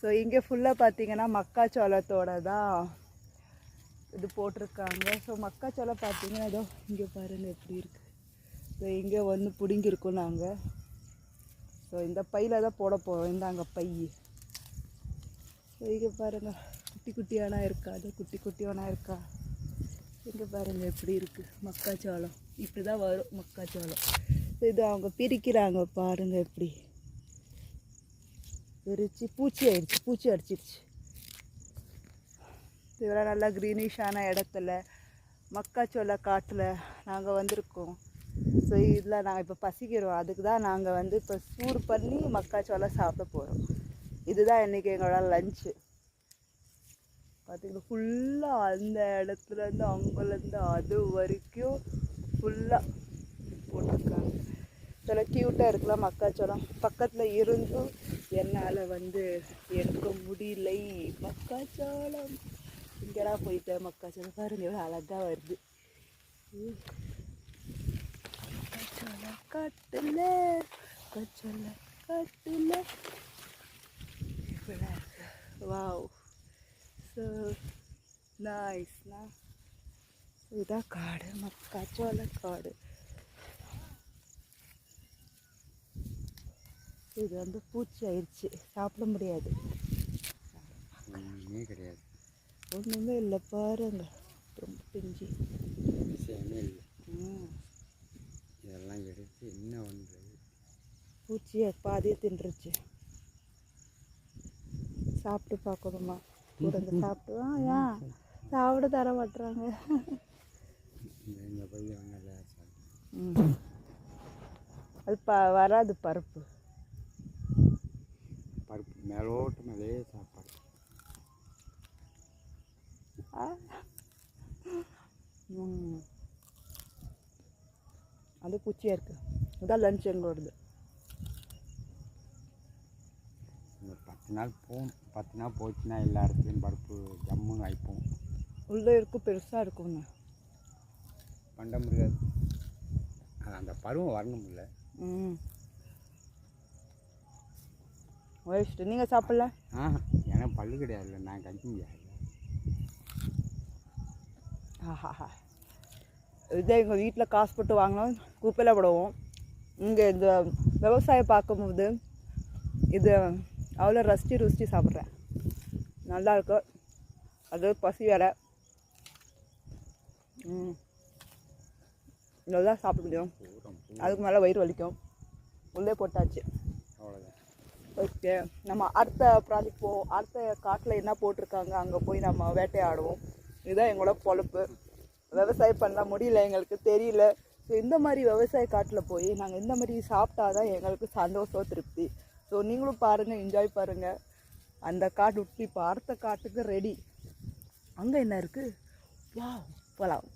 So இங்கே ஃபுல்லாக பார்த்தீங்கன்னா மக்காச்சோளத்தோட தான் இது போட்டிருக்காங்க. ஸோ மக்காச்சோளம் பார்த்தீங்கன்னா ஏதோ இங்கே பாருங்கள் எப்படி இருக்குது. ஸோ இங்கே வந்து பிடுங்கிருக்கோம் நாங்கள். ஸோ இந்த பையில் தான் போட போகிறோம். இந்தாங்க பை. ஸோ இங்கே பாருங்கள் குட்டி குட்டியானா இருக்கா, அது குட்டி குட்டியானா இருக்கா. இங்கே பாருங்கள் எப்படி இருக்குது மக்காச்சோளம். இப்படி தான் வரும் மக்காச்சோளம். ஸோ இது அவங்க பிரிக்கிறாங்க பாருங்கள் எப்படி பிரித்து பூச்சி அடிச்சிருச்சு. இதெல்லாம் நல்லா க்ரீனிஷான இடத்துல மக்காச்சோள காட்டில் நாங்கள் வந்திருக்கோம். ஸோ இதில் நாங்கள் இப்போ பசிக்கிறோம். அதுக்கு தான் நாங்கள் வந்து இப்போ சூடு பண்ணி மக்காச்சோளம் சாப்பிட போகிறோம். இதுதான் இன்றைக்கி எங்களோட லஞ்சு. பார்த்திங்கன்னா ஃபுல்லாக அந்த இடத்துலேருந்து அங்கேருந்து அது வரைக்கும் ஃபுல்லாக போட்டிருக்காங்க. சில க்யூட்டாக இருக்கலாம் மக்காச்சோளம். பக்கத்தில் இருந்தும் என்னால் வந்து எடுக்க முடியலை. மக்காச்சோளம் இங்கெல்லாம் போயிட்டேன். மக்காச்சோளம் பாருங்கள் எவ்வளோ அழகாக வருது. மக்காச்சோளம் காட்டில் மக்காச்சோளம் காட்டில் இப்படிலாம் இருக்கு. வாவ், ஸோ நைஸ்னா. இதுதான் காடு, மக்காச்சோள காடு. இது வந்து பூச்சி ஆயிடுச்சு, சாப்பிட முடியாது. ஒன்றுமே கிடையாது, ஒன்றுமே இல்லை பாருங்க, ரொம்ப பிஞ்சு விஷயமே இல்லை. இதெல்லாம் எடுத்து என்ன பண்ணுறது? பூச்சியை பாதியை தின்றுச்சு. சாப்பிட்டு பார்க்கணுமா? கூட சாப்பிட்டு ஏன் சாப்பிட தர மாட்டுறாங்க. எங்கள் பையன் நல்லா அது வராது பருப்பு மேலோட்டம் அதே சாப்பாடு. அது பூச்சியாக இருக்குது. இதான் லஞ்ச் எங்களோடது. ஒரு 10 நாள் போகும். 10 நாள் போச்சுன்னா எல்லா இடத்துலையும் பருப்பு ஜம்முன்னு வைப்போம். உள்ளே இருக்கும், பெருசாக இருக்குங்க, பண்ண முடியாது. அந்த பருவம் வரணும் இல்லை. வயசுட்டு நீங்கள் சாப்பிடல? எனக்கு பல்லு கிடையாது, நான் கழிக்க முடியாது. ஆஹாஹா, இதே எங்கள் வீட்டில் காசு போட்டு வாங்கினோம், குப்பையில் போடுவோம். இங்கே இந்த விவசாயம் பார்க்கும்போது இது அவ்வளோ ருசி சாப்பிட்றேன். நல்லாயிருக்கு. அது பசி வேறு. நல்லா சாப்பிட முடியும். அதுக்கு மேலே வயிறு வலிக்கும். உள்ளே போட்டாச்சு. அவ்வளோதான். ஓகே, நம்ம அடுத்த ப்ராஜெக்ட் போவோம். அடுத்த காட்டில் என்ன போட்டிருக்காங்க அங்கே போய் நம்ம வேட்டையாடுவோம். இதுதான் எங்களோட பொழப்பு. விவசாயம் பண்ண முடியல, எங்களுக்கு தெரியல. ஸோ இந்த மாதிரி விவசாய காட்டில் போய் நாங்கள் இந்த மாதிரி சாப்பிட்டா தான் எங்களுக்கு சந்தோஷம், திருப்தி. ஸோ நீங்களும் பாருங்கள், என்ஜாய் பாருங்கள். அந்த காட்டு விட்டு இப்போ அடுத்த காட்டுக்கு ரெடி. அங்கே என்ன இருக்குது? வா, போகலாம்.